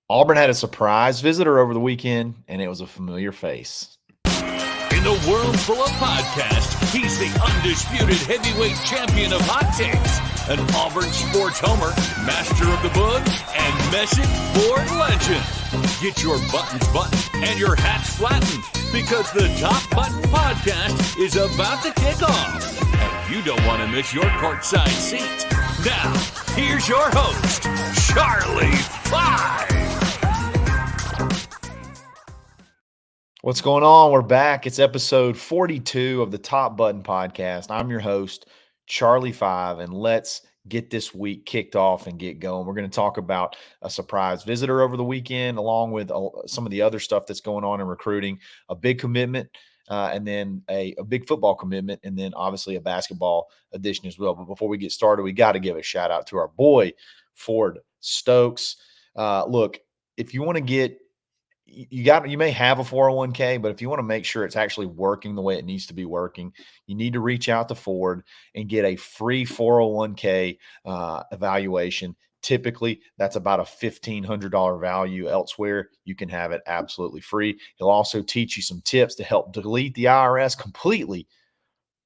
Auburn had a surprise visitor over the weekend, and it was a familiar face. In a world full of podcasts, he's the undisputed heavyweight champion of hot takes, an Auburn sports homer, master of the book, and message board legend. Get your buttons buttoned and your hats flattened, because the Top Button Podcast is about to kick off, and you don't want to miss your courtside seat. Now, here's your host, Charlie Five. What's going on? We're back. It's episode 42 of the Top Button Podcast. I'm your host, Charlie Five, and let's get this week kicked off and get going. We're going to talk about a surprise visitor over the weekend, along with some of the other stuff that's going on in recruiting, a big commitment, and then a big football commitment, and then obviously a basketball addition as well. But before we get started, we got to give a shout out to our boy, Ford Stokes. Look, if you want to get you may have a 401k, but if you want to make sure it's actually working the way it needs to be working, you need to reach out to Ford and get a free 401k evaluation. Typically, that's about a $1,500 value. Elsewhere, you can have it absolutely free. He'll also teach you some tips to help delete the IRS completely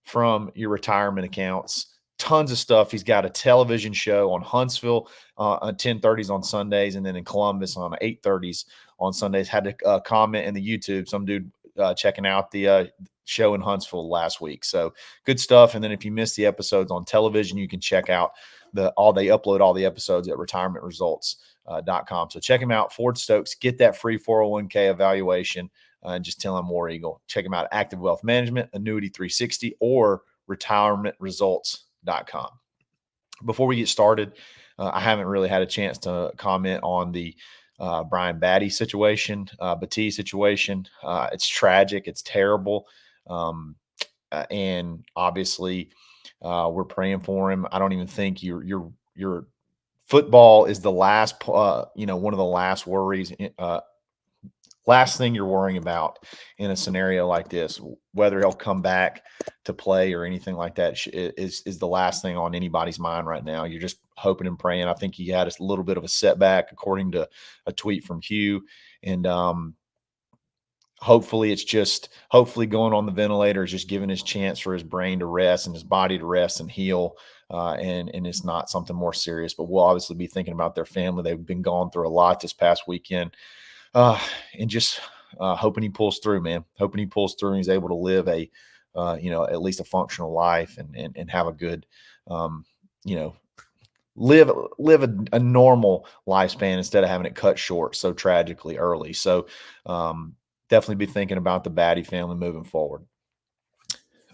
from your retirement accounts. Tons of stuff. He's got a television show on Huntsville on 10:30s on Sundays, and then in Columbus on 8:30s on Sundays. Had to comment in the YouTube. Some dude checking out the show in Huntsville last week. So good stuff. And then if you missed the episodes on television, you can check out they upload all the episodes at retirementresults.com. So check him out, Ford Stokes. Get that free 401k evaluation. And just tell him War Eagle. Check him out, Active Wealth Management, Annuity 360, or retirementresults.com. Before we get started, I haven't really had a chance to comment on the Brian Batty situation, Batty situation. It's tragic. It's terrible. And obviously we're praying for him. I don't even think your football is the last, one of the last worries, last thing you're worrying about in a scenario like this. Whether he'll come back to play or anything like that is the last thing on anybody's mind right now. You're just hoping and praying. I think he had a little bit of a setback, according to a tweet from Hugh, and hopefully going on the ventilator is just giving his chance for his brain to rest and his body to rest and heal, and it's not something more serious. But we'll obviously be thinking about their family. They've been going through a lot this past weekend. And just hoping he pulls through, man. Hoping he pulls through and he's able to live at least a functional life and have a good, live a normal lifespan instead of having it cut short so tragically early. So definitely be thinking about the Batty family moving forward.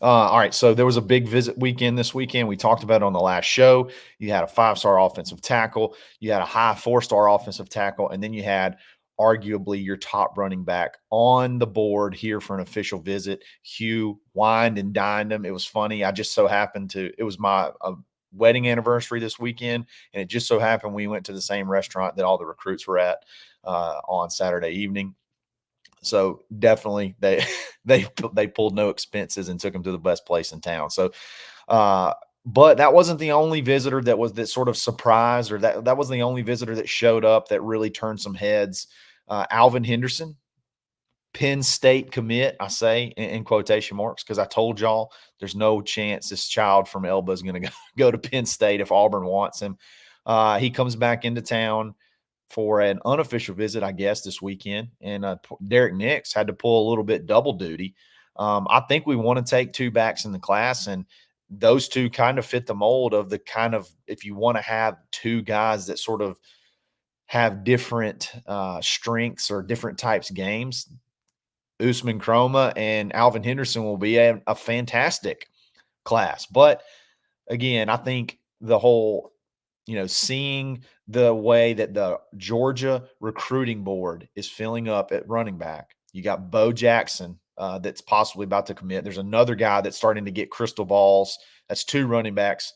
All right, so there was a big visit weekend this weekend. We talked about it on the last show. You had a 5-star offensive tackle. You had a high 4-star offensive tackle, and then you had arguably your top running back on the board here for an official visit. Hugh wined and dined him. It was funny. I just so happened it was my wedding anniversary this weekend, and it just so happened we went to the same restaurant that all the recruits were at on Saturday evening. So definitely they pulled no expenses and took him to the best place in town. So, but that wasn't the only visitor that sort of surprised, or that wasn't the only visitor that showed up that really turned some heads. Alvin Henderson, Penn State commit, I say in quotation marks, because I told y'all there's no chance this child from Elba is going to go to Penn State if Auburn wants him. He comes back into town for an unofficial visit, I guess, this weekend. And Derek Nix had to pull a little bit double duty. I think we want to take two backs in the class, and those two kind of fit the mold of the kind of, if you want to have two guys that sort of have different strengths or different types of games, Usman Chroma and Alvin Henderson will be a fantastic class. But again, I think the whole, seeing the way that the Georgia recruiting board is filling up at running back. You got Bo Jackson that's possibly about to commit. There's another guy that's starting to get crystal balls. That's two running backs.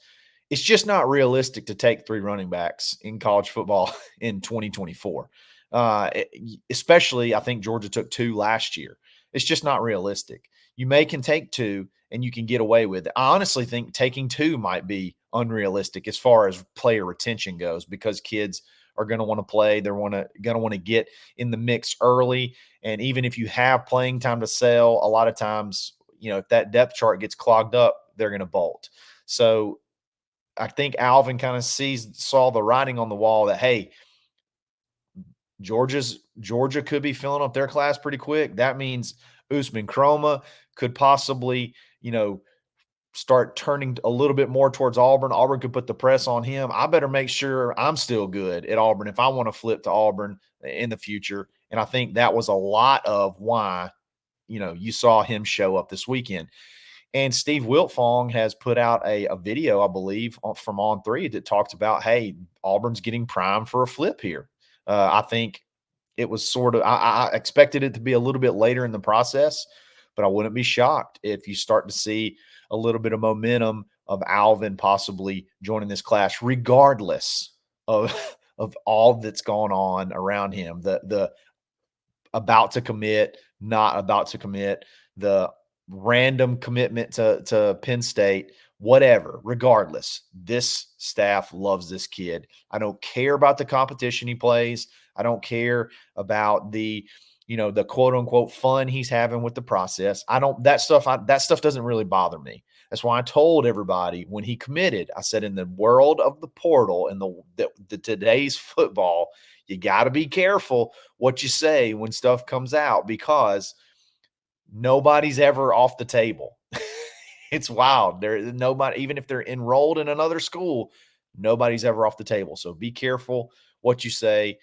It's just not realistic to take three running backs in college football in 2024. Especially, I think Georgia took two last year. It's just not realistic. You can take two and you can get away with it. I honestly think taking two might be unrealistic as far as player retention goes, because kids are going to want to play. They're going to want to get in the mix early. And even if you have playing time to sell, a lot of times, if that depth chart gets clogged up, they're going to bolt. So I think Alvin kind of saw the writing on the wall that, hey, Georgia could be filling up their class pretty quick. That means Usman Chroma could possibly, start turning a little bit more towards Auburn. Auburn could put the press on him. I better make sure I'm still good at Auburn if I want to flip to Auburn in the future. And I think that was a lot of why, you saw him show up this weekend. And Steve Wiltfong has put out a video, I believe, from On3 that talked about, hey, Auburn's getting primed for a flip here. I think it was sort of, I expected it to be a little bit later in the process, but I wouldn't be shocked if you start to see a little bit of momentum of Alvin possibly joining this class, regardless of all that's going on around him. The about to commit, not about to commit, the random commitment to Penn State, whatever, regardless, this staff loves this kid. I don't care about the competition he plays. I don't care about the quote unquote fun he's having with the process. That stuff doesn't really bother me. That's why I told everybody when he committed, I said, in the world of the portal and the today's football, you got to be careful what you say when stuff comes out, because nobody's ever off the table. It's wild. Nobody, even if they're enrolled in another school, nobody's ever off the table. So be careful what you say,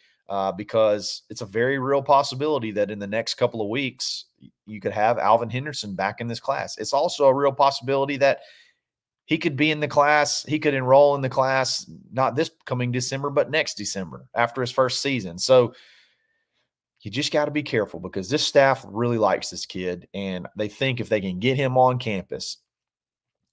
because it's a very real possibility that in the next couple of weeks, you could have Alvin Henderson back in this class. It's also a real possibility that he could be in the class. He could enroll in the class, not this coming December, but next December after his first season. So you just got to be careful, because this staff really likes this kid, and they think if they can get him on campus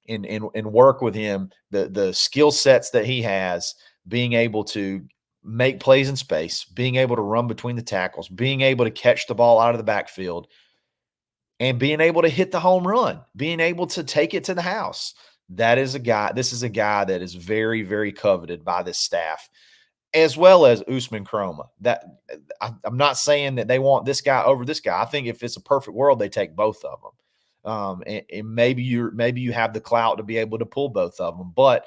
and work with him, the skill sets that he has, being able to make plays in space, being able to run between the tackles, being able to catch the ball out of the backfield, and being able to hit the home run, being able to take it to the house. This is a guy that is very, very coveted by this staff, as well as Usman Chroma. I'm not saying that they want this guy over this guy. I think if it's a perfect world, they take both of them. And maybe you have the clout to be able to pull both of them. But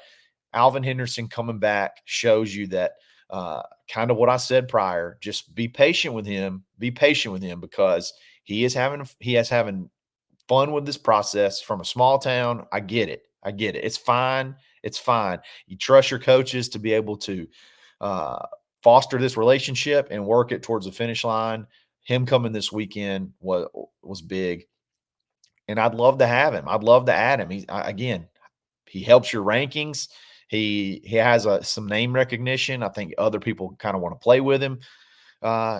Alvin Henderson coming back shows you that kind of what I said prior. Just be patient with him. Be patient with him, because he is having fun with this process from a small town. I get it. It's fine. It's fine. You trust your coaches to be able to foster this relationship and work it towards the finish line. Him coming this weekend was big, and I'd love to have him. I'd love to add him. He helps your rankings. He has some name recognition. I think other people kind of want to play with him.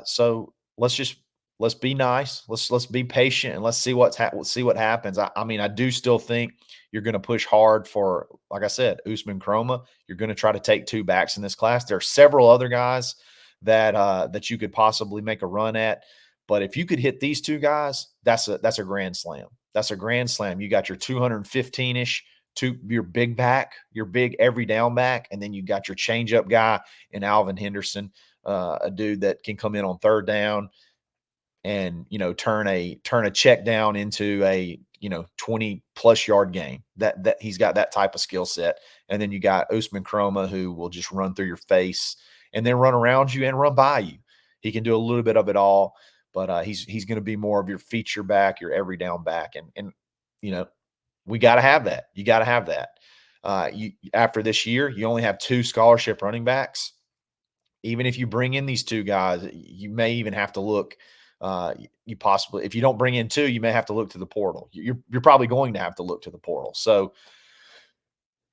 So let's be nice. Let's be patient, and let's see what happens. I do still think you're going to push hard for, like I said, Usman Chroma. You're going to try to take two backs in this class. There are several other guys that you could possibly make a run at, but if you could hit these two guys, that's a grand slam. That's a grand slam. You got your 215-ish. Your big back, your big every down back, and then you got your changeup guy in Alvin Henderson, a dude that can come in on third down and turn a check down into a 20+ yard game. That he's got that type of skill set. And then you got Usman Chroma, who will just run through your face and then run around you and run by you. He can do a little bit of it all, but he's going to be more of your feature back, your every down back, and we got to have that. You got to have that. After this year, you only have 2 scholarship running backs. Even if you bring in these 2 guys, you may even have to look. If you don't bring in 2, you may have to look to the portal. You're probably going to have to look to the portal. So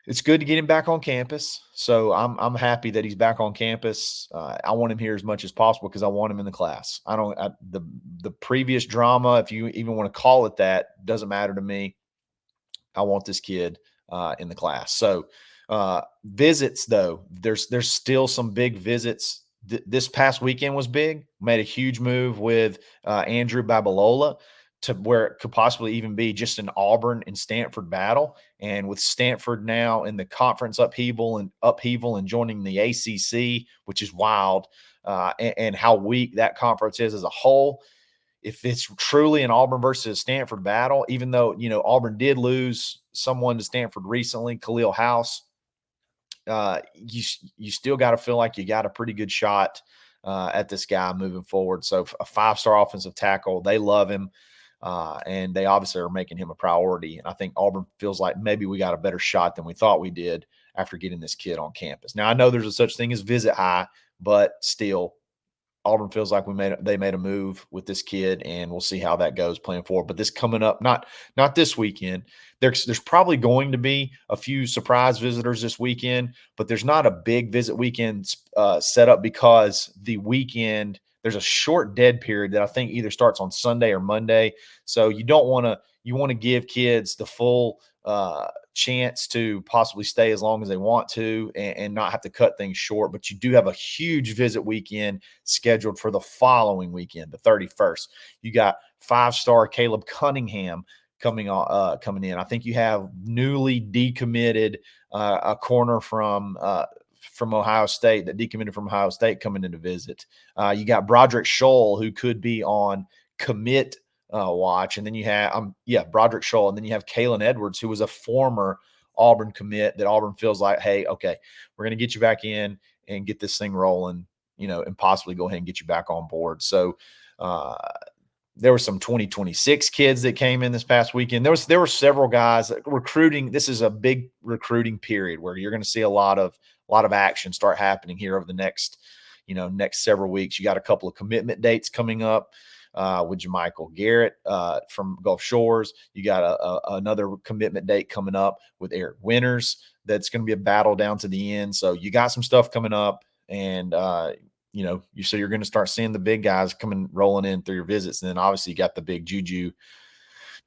it's good to get him back on campus. So I'm happy that he's back on campus. I want him here as much as possible because I want him in the class. The previous drama, if you even want to call it that, doesn't matter to me. I want this kid in the class. So visits, though, there's still some big visits. This past weekend was big. Made a huge move with Andrew Babalola to where it could possibly even be just an Auburn and Stanford battle. And with Stanford now in the conference upheaval and joining the ACC, which is wild, and how weak that conference is as a whole. If it's truly an Auburn versus Stanford battle, even though, Auburn did lose someone to Stanford recently, Khalil House, you still got to feel like you got a pretty good shot at this guy moving forward. So a 5-star offensive tackle, they love him, and they obviously are making him a priority. And I think Auburn feels like maybe we got a better shot than we thought we did after getting this kid on campus. Now I know there's a such thing as visit high, but still, Auburn feels like they made a move with this kid, and we'll see how that goes playing forward. But this coming up, not this weekend. There's probably going to be a few surprise visitors this weekend, but there's not a big visit weekend set up because the weekend there's a short dead period that I think either starts on Sunday or Monday. So you want to give kids the full chance to possibly stay as long as they want to and not have to cut things short. But you do have a huge visit weekend scheduled for the following weekend, the 31st. You got 5-star Caleb Cunningham coming in. I think you have newly decommitted a corner from Ohio State that decommitted from Ohio State coming in to visit. You got Broderick Scholl, who could be on commit watch. And then you have, Broderick Scholl. And then you have Kalen Edwards, who was a former Auburn commit that Auburn feels like, hey, okay, we're going to get you back in and get this thing rolling, and possibly go ahead and get you back on board. So there were some 2026 kids that came in this past weekend. There were several guys recruiting. This is a big recruiting period where you're going to see a lot of action start happening here over the next several weeks. You got a couple of commitment dates coming up with Jermichael Garrett from Gulf Shores. You got another commitment date coming up with Eric Winters. That's going to be a battle down to the end. So you got some stuff coming up, and so you're going to start seeing the big guys rolling in through your visits. And then obviously you got the big Juju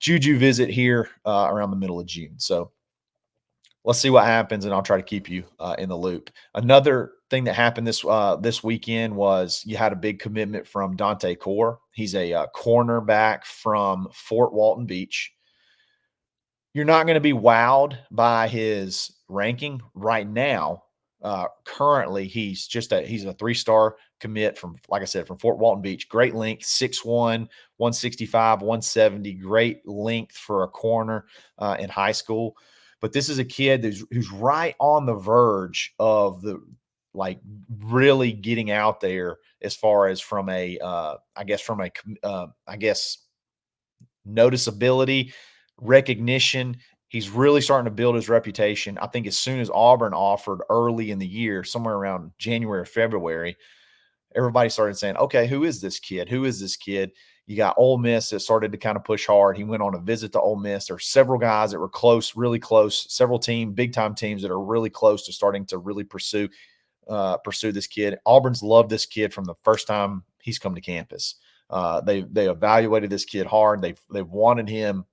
visit here around the middle of June. So let's see what happens, and I'll try to keep you in the loop. Another thing that happened this weekend was you had a big commitment from Dante Core. He's a cornerback from Fort Walton Beach. You're not going to be wowed by his ranking right now. Currently, he's a 3-star commit from, like I said, from Fort Walton Beach. Great length, 6'1", 165, 170. Great length for a corner in high school. But this is a kid who's right on the verge of really getting out there as far as from noticeability, recognition. He's really starting to build his reputation. I think as soon as Auburn offered early in the year, somewhere around January or February, everybody started saying, okay, who is this kid? Who is this kid? You got Ole Miss that started to kind of push hard. He went on a visit to Ole Miss. There are several guys that were close, really close, several big-time teams that are really close to starting to really pursue this kid. Auburn's loved this kid from the first time he's come to campus. They evaluated this kid hard. They've wanted him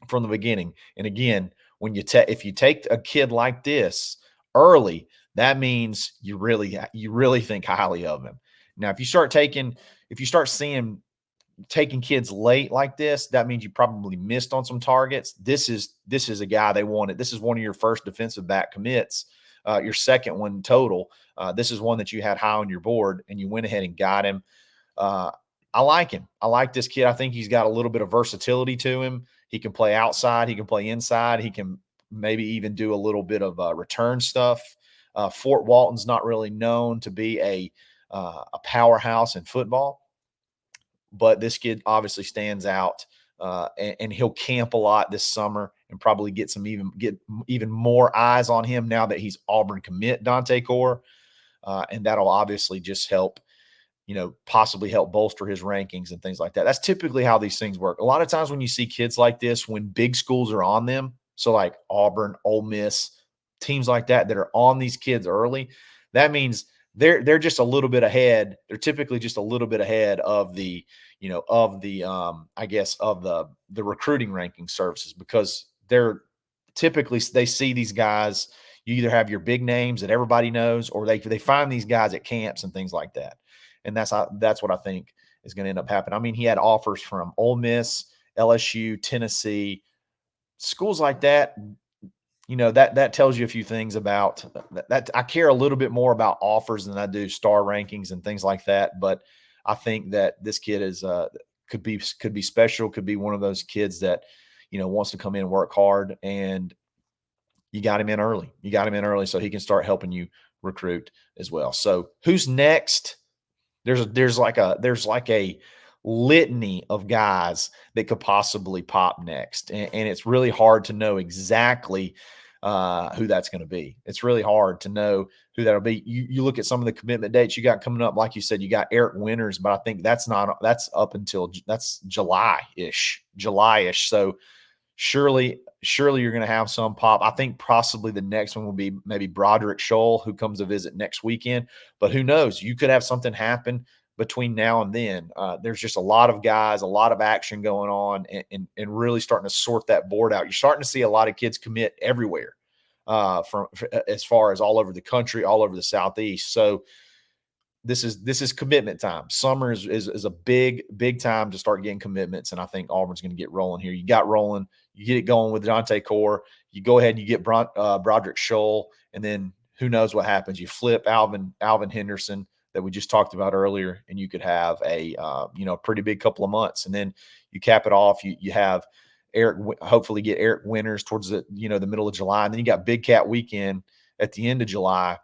from the beginning. And again, when if you take a kid like this early, that means you really think highly of him. Now, if you start seeing taking kids late like this, that means you probably missed on some targets. This is a guy they wanted. This is one of your first defensive back commits, your second one total. This is one that you had high on your board, and you went ahead and got him. I like him. I like this kid. I think he's got a little bit of versatility to him. He can play outside. He can play inside. He can maybe even do a little bit of return stuff. Fort Walton's not really known to be a powerhouse in football, but this kid obviously stands out, and he'll camp a lot this summer and probably get even more eyes on him now that he's Auburn commit Dante Core, and that'll obviously just help, possibly help bolster his rankings and things like that. That's typically how these things work. A lot of times when you see kids like this, when big schools are on them, so like Auburn, Ole Miss, teams like that are on these kids early, that means they're just a little bit ahead. They're typically just a little bit ahead of the recruiting ranking services, because they're typically, they see these guys. You either have your big names that everybody knows, or they find these guys at camps and things like that. And that's what I think is going to end up happening. I mean, he had offers from Ole Miss LSU, Tennessee, schools like that, that tells you a few things about that. I care a little bit more about offers than I do star rankings and things like that. But I think that this kid is could be special, could be one of those kids that wants to come in and work hard, and you got him in early. You got him in early so he can start helping you recruit as well. So who's next? There's like a litany of guys that could possibly pop next, and it's really hard to know exactly who that's going to be. It's really hard to know who that'll be. You look at some of the commitment dates you got coming up. Like you said, you got Eric Winters, but I think that's up until that's July-ish. So surely you're going to have some pop. I think possibly the next one will be maybe Broderick Scholl, who comes to visit next weekend. But who knows? You could have something happen between now and then. There's just a lot of guys, a lot of action going on, and really starting to sort that board out. You're starting to see a lot of kids commit everywhere, from as far as all over the country, all over the Southeast. So this is commitment time. Summer is a big time to start getting commitments, and I think Auburn's going to get rolling here. You got rolling, you get it going with Dante Core. You go ahead and you get Broderick Scholl, and then who knows what happens? You flip Alvin Henderson that we just talked about earlier, and you could have a pretty big couple of months, and then you cap it off. You have Eric, hopefully get Eric Winters towards the middle of July, and then you got Big Cat Weekend at the end of July,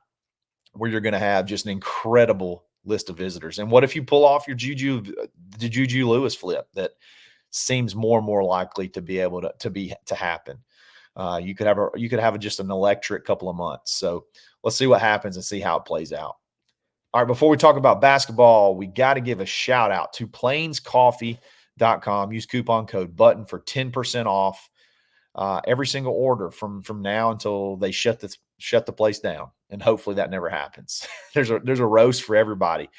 where you're going to have just an incredible list of visitors. And what if you pull off the Juju Lewis flip that seems more and more likely to be able to happen? You could have just an electric couple of months. So let's see what happens and see how it plays out. All right, before we talk about basketball, we got to give a shout out to plainscoffee.com. Use coupon code BUTTON for 10% off every single order from now until they shut the place down. And hopefully that never happens. There's a roast for everybody.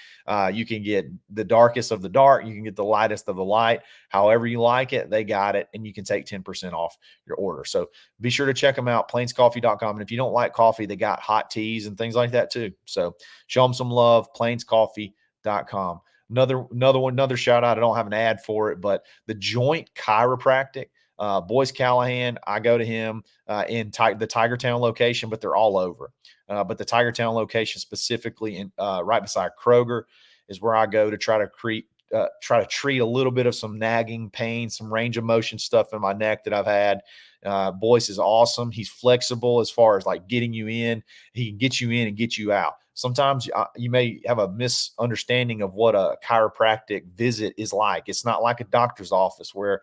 You can get the darkest of the dark. You can get the lightest of the light. However you like it, they got it. And you can take 10% off your order. So be sure to check them out, plainscoffee.com. And if you don't like coffee, they got hot teas and things like that too. So show them some love, plainscoffee.com. Another shout out. I don't have an ad for it, but the Joint Chiropractic. Boyce Callahan, I go to him in the Tigertown location, but they're all over. But the Tigertown location specifically, in right beside Kroger, is where I go to try to treat a little bit of some nagging pain, some range of motion stuff in my neck that I've had. Boyce is awesome. He's flexible as far as like getting you in. He can get you in and get you out. Sometimes you may have a misunderstanding of what a chiropractic visit is like. It's not like a doctor's office where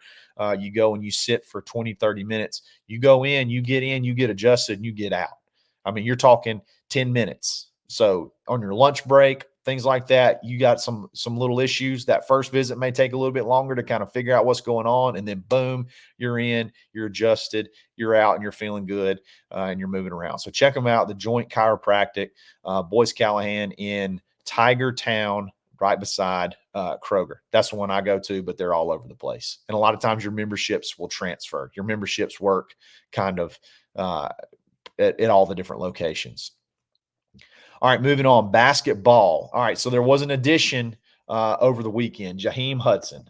you go and you sit for 20, 30 minutes. You go in, you get adjusted, and you get out. I mean, you're talking 10 minutes. So on your lunch break, things like that, you got some little issues. That first visit may take a little bit longer to kind of figure out what's going on. And then boom, you're in, you're adjusted, you're out, and you're feeling good, and you're moving around. So check them out, the Joint Chiropractic, Boyce Callahan in Tigertown, right beside Kroger. That's the one I go to, but they're all over the place. And a lot of times your memberships will transfer. Your memberships work kind of at all the different locations. All right, moving on. Basketball. All right, so there was an addition over the weekend, Jaheim Hudson,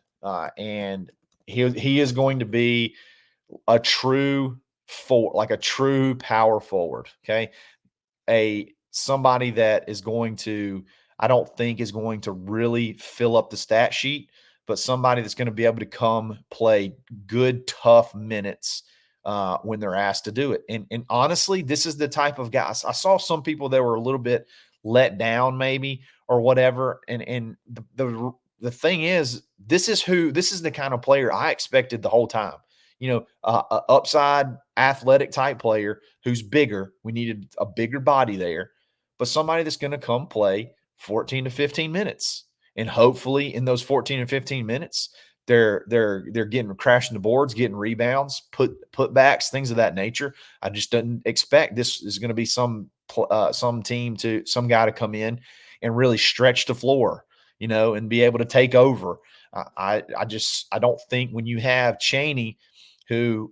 and he is going to be a true power forward. Okay, somebody that is going to, I don't think is going to really fill up the stat sheet, but somebody that's going to be able to come play good, tough minutes when they're asked to do it. And honestly, this is the type of guys. I saw some people that were a little bit let down maybe or whatever. And the thing is, this is the kind of player I expected the whole time. A upside athletic type player who's bigger. We needed a bigger body there, but somebody that's going to come play 14 to 15 minutes. And hopefully in those 14 and 15 minutes, they're getting crashing the boards, getting rebounds, putbacks, things of that nature. I just didn't expect this is going to be some guy to come in and really stretch the floor, and be able to take over. I don't think when you have Chaney, who,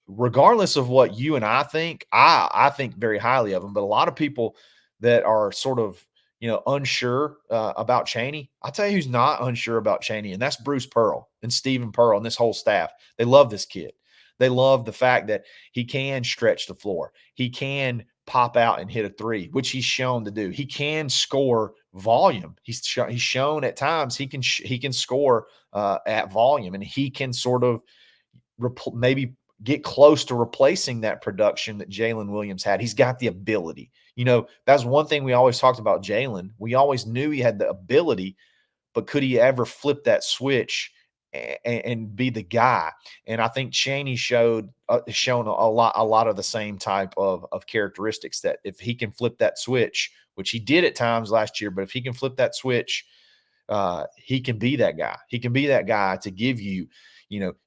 regardless of what you and I think, I think very highly of him, but a lot of people that are sort of unsure about Chaney. I'll tell you who's not unsure about Chaney, and that's Bruce Pearl and Stephen Pearl and this whole staff. They love this kid. They love the fact that he can stretch the floor. He can pop out and hit a three, which he's shown to do. He can score volume. He's shown at times he can score at volume, and he can sort of maybe get close to replacing that production that Jalen Williams had. He's got the ability. That's one thing we always talked about Jalen. We always knew he had the ability, but could he ever flip that switch and be the guy? And I think Chaney shown a lot of the same type of characteristics, that if he can flip that switch, which he did at times last year, but if he can flip that switch, he can be that guy. He can be that guy to give you,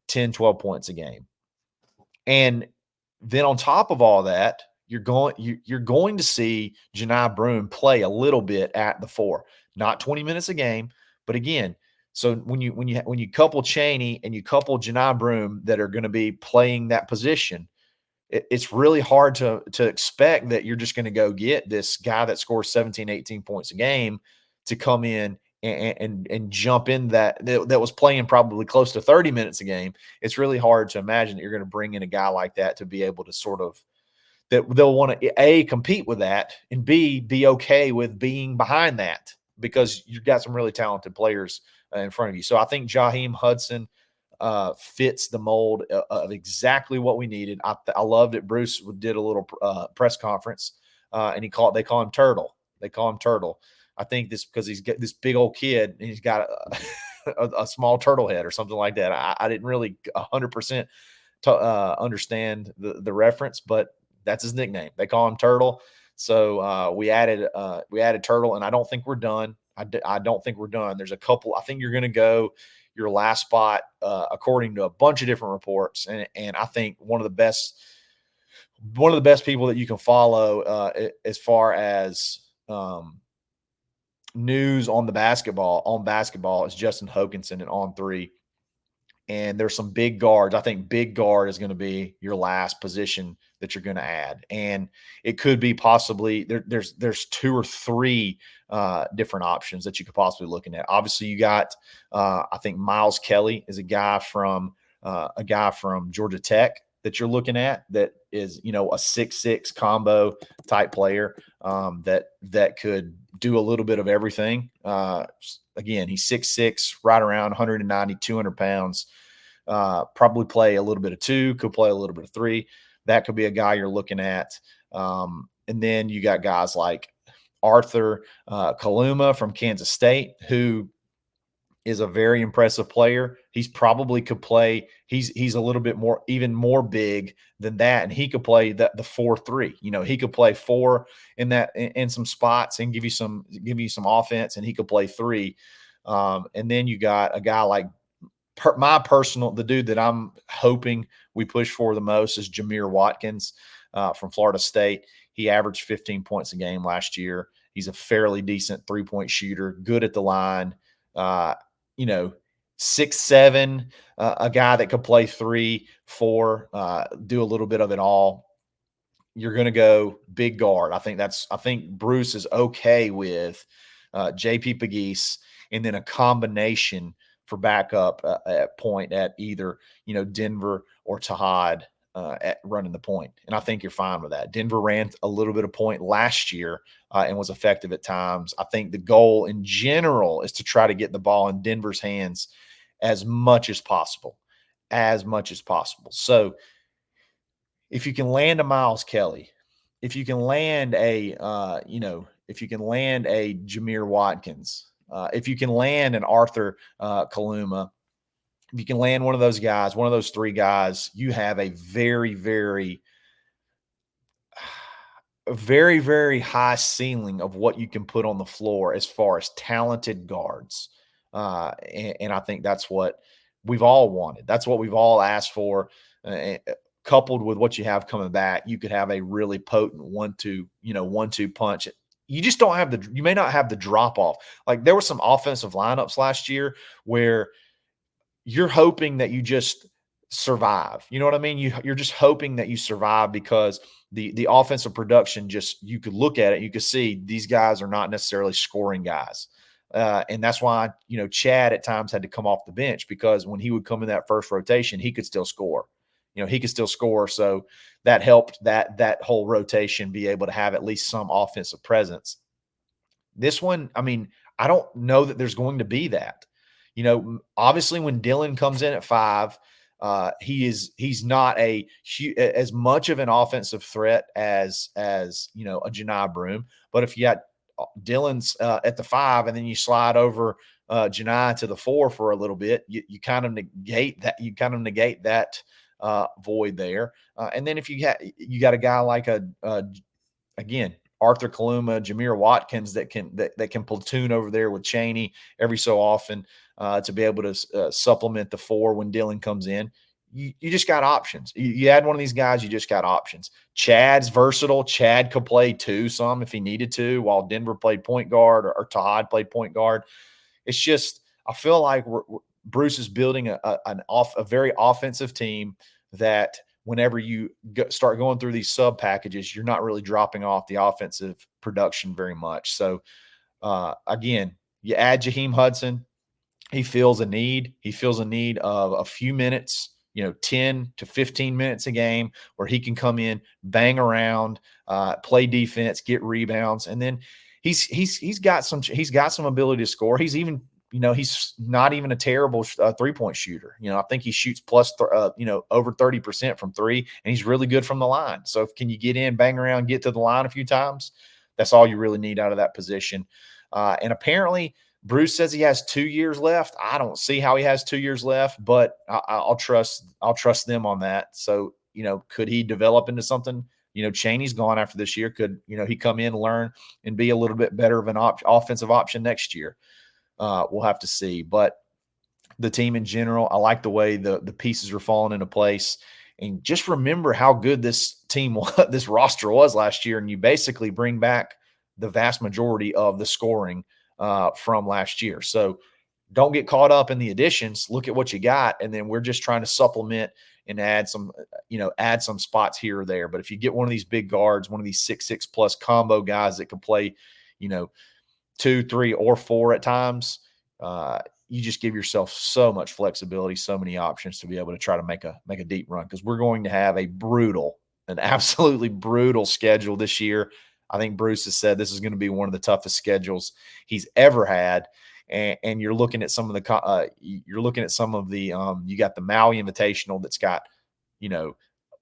10, 12 points a game. And then on top of all that, you're going to see Janai Broome play a little bit at the 4, not 20 minutes a game, but again, so when you couple Chaney and you couple Janai Broome that are going to be playing that position, it's really hard to expect that you're just going to go get this guy that scores 17, 18 points a game to come in and jump in that was playing probably close to 30 minutes a game. It's really hard to imagine that you're going to bring in a guy like that to be able to sort of, that they'll want to A, compete with that, and B, be okay with being behind that, because you've got some really talented players in front of you. So I think Jaheim Hudson fits the mold of exactly what we needed. I loved it. Bruce did a little press conference, and they call him Turtle. They call him Turtle. I think this because he's got this big old kid and he's got a small turtle head or something like that. I didn't really 100% understand the reference, but that's his nickname. They call him Turtle. So we added Turtle, and I don't think we're done. I don't think we're done. There's a couple. I think you're going to go your last spot according to a bunch of different reports, and I think one of the best people that you can follow as far as news on basketball is Justin Hokanson and On3. And there's some big guards. I think big guard is going to be your last position that you're going to add. And it could be possibly there's 2 or 3 different options that you could possibly looking at. Obviously, you got I think Miles Kelly is a guy from Georgia Tech that you're looking at, that is, a 6'6" combo type player that could do a little bit of everything. Again, he's 6'6", right around 190, 200 pounds. Probably play a little bit of 2, could play a little bit of 3. That could be a guy you're looking at. And then you got guys like Arthur Kaluma from Kansas State, who is a very impressive player. He's probably could play. He's a little bit more, even more big than that, and he could play the 4-3. He could play 4 in some spots and give you some offense, and he could play 3. And then you got a guy like the dude that I'm hoping we push for the most is Jameer Watkins from Florida State. He averaged 15 points a game last year. He's a fairly decent 3-point shooter, good at the line. 6'7", a guy that could play 3, 4, do a little bit of it all. You're going to go big guard. I think Bruce is okay with JP Pegues, and then a combination for backup at point at either, Denver or Tahad at running the point. And I think you're fine with that. Denver ran a little bit of point last year and was effective at times. I think the goal in general is to try to get the ball in Denver's hands as much as possible. So if you can land a Miles Kelly, if you can land a Jameer Watkins, if you can land an Arthur Kaluma, if you can land one of those guys, one of those 3 guys, you have a very, very, very, very high ceiling of what you can put on the floor as far as talented guards. And I think that's what we've all wanted. That's what we've all asked for. Coupled with what you have coming back, you could have a really potent 1-2 punch. You just don't have you may not have the drop off. Like, there were some offensive lineups last year where you're hoping that you just survive. You know what I mean? You're just hoping that you survive because the offensive production, just you could look at it, you could see these guys are not necessarily scoring guys. And that's why, Chad at times had to come off the bench, because when he would come in that first rotation, he could still score. He could still score. So that helped that whole rotation be able to have at least some offensive presence. This one, I mean, I don't know that there's going to be that. Obviously, when Dylan comes in at 5, he's not as much of an offensive threat as a Janai Broome. But if you got Dylan's at the 5, and then you slide over Janai to the 4 for a little bit, you kind of negate that. You kind of negate that void there. And then if you got a guy like again, Arthur Kaluma, Jameer Watkins that can platoon over there with Chaney every so often to be able to supplement the 4 when Dylan comes in. You just got options. You add one of these guys, you just got options. Chad's versatile. Chad could play 2 some if he needed to, while Denver played point guard, or Tahad played point guard. It's just, I feel like Bruce is building a very offensive team that whenever you start going through these sub packages, you're not really dropping off the offensive production very much. So, again, you add Jaheim Hudson. He feels a need. He feels a need of a few minutes, 10 to 15 minutes a game, where he can come in, bang around, play defense, get rebounds, and then he's got some ability to score. He's even he's not even a terrible 3-point shooter. I think he shoots plus over 30% from 3, and he's really good from the line. So can you get in, bang around, get to the line a few times? That's all you really need out of that position. And apparently, Bruce says he has 2 years left. I don't see how he has 2 years left, but I'll trust them on that. So, could he develop into something? Chaney's gone after this year. Could, he come in, learn, and be a little bit better of an offensive option next year? We'll have to see. But the team in general, I like the way the pieces are falling into place. And just remember how good this team was, this roster was last year, and you basically bring back the vast majority of the scoring from last year. So don't get caught up in the additions. Look at what you got, and then we're just trying to supplement and add some spots here or there. But if you get one of these big guards, one of these 6'6" plus combo guys that can play, 2, 3, or 4 at times, you just give yourself so much flexibility, so many options to be able to try to make a deep run, because we're going to have an absolutely brutal schedule this year. I think Bruce has said this is going to be one of the toughest schedules he's ever had. And you're looking at some of the you got the Maui Invitational that's got,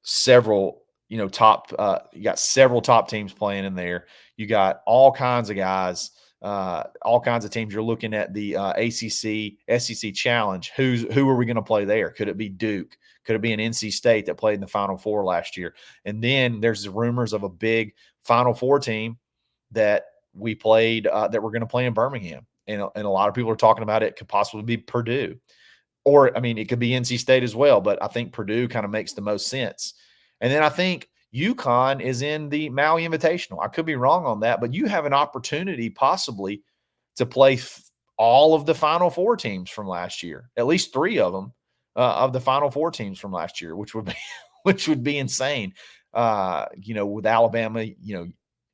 several, top, you got several top teams playing in there. You got all kinds of guys, all kinds of teams. You're looking at the ACC, SEC Challenge. Who are we going to play there? Could it be Duke? Could it be an NC State that played in the Final Four last year? And then there's the rumors of a big Final Four team that we played, that we're going to play in Birmingham. And a lot of people are talking about it could possibly be Purdue. Or, I mean, it could be NC State as well, but I think Purdue kind of makes the most sense. And then I think UConn is in the Maui Invitational. I could be wrong on that, but you have an opportunity possibly to play all of the Final Four teams from last year, at least 3 of them of the Final Four teams from last year, which would be insane. With Alabama,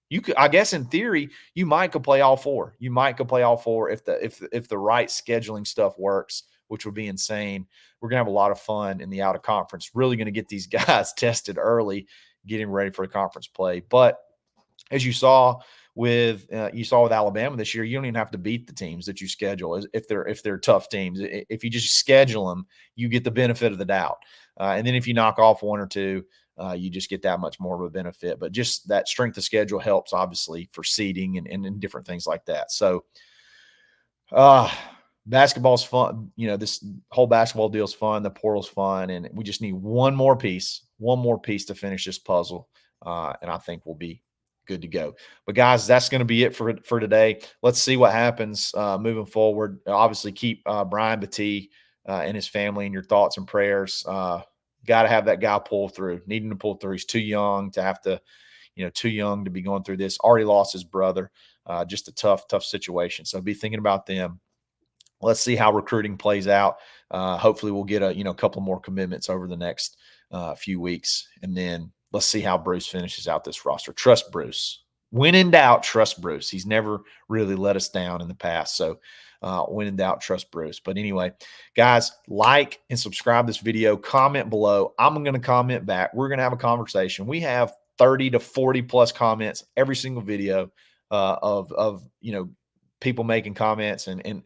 you could, I guess in theory, you might could play all 4. You might could play all 4 if the right scheduling stuff works, which would be insane. We're going to have a lot of fun in the out of conference. Really going to get these guys tested early, getting ready for the conference play. But as you saw with Alabama this year, you don't even have to beat the teams that you schedule if they're tough teams. If you just schedule them, you get the benefit of the doubt. And then if you knock off 1 or 2, you just get that much more of a benefit. But just that strength of schedule helps, obviously, for seeding and different things like that. So, basketball's fun. This whole basketball deal's fun. The portal's fun. And we just need one more piece to finish this puzzle. And I think we'll be good to go. But guys, that's going to be it for today. Let's see what happens moving forward. Obviously, keep Brian Battie and his family in your thoughts and prayers. Got to have that guy pull through. Needing to pull through. He's too young to have to, too young to be going through this. Already lost his brother. Just a tough situation. So be thinking about them. Let's see how recruiting plays out. Hopefully we'll get a couple more commitments over the next few weeks, and then let's see how Bruce finishes out this roster. Trust Bruce. When in doubt, trust Bruce. He's never really let us down in the past. So when in doubt, trust Bruce. But anyway, guys, like and subscribe this video. Comment below. I'm going to comment back. We're going to have a conversation. We have 30 to 40 plus comments every single video of people making comments, and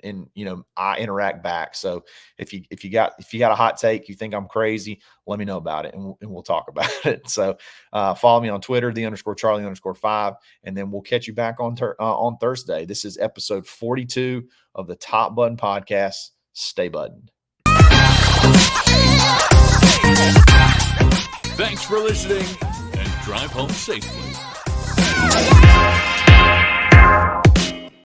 I interact back. So if you got a hot take, you think I'm crazy, let me know about it, and we'll talk about it. So follow me on Twitter, _Charlie_5, and then we'll catch you back on Thursday. This is episode 42 of the Top Button Podcast. Stay buttoned. Thanks for listening, and drive home safely.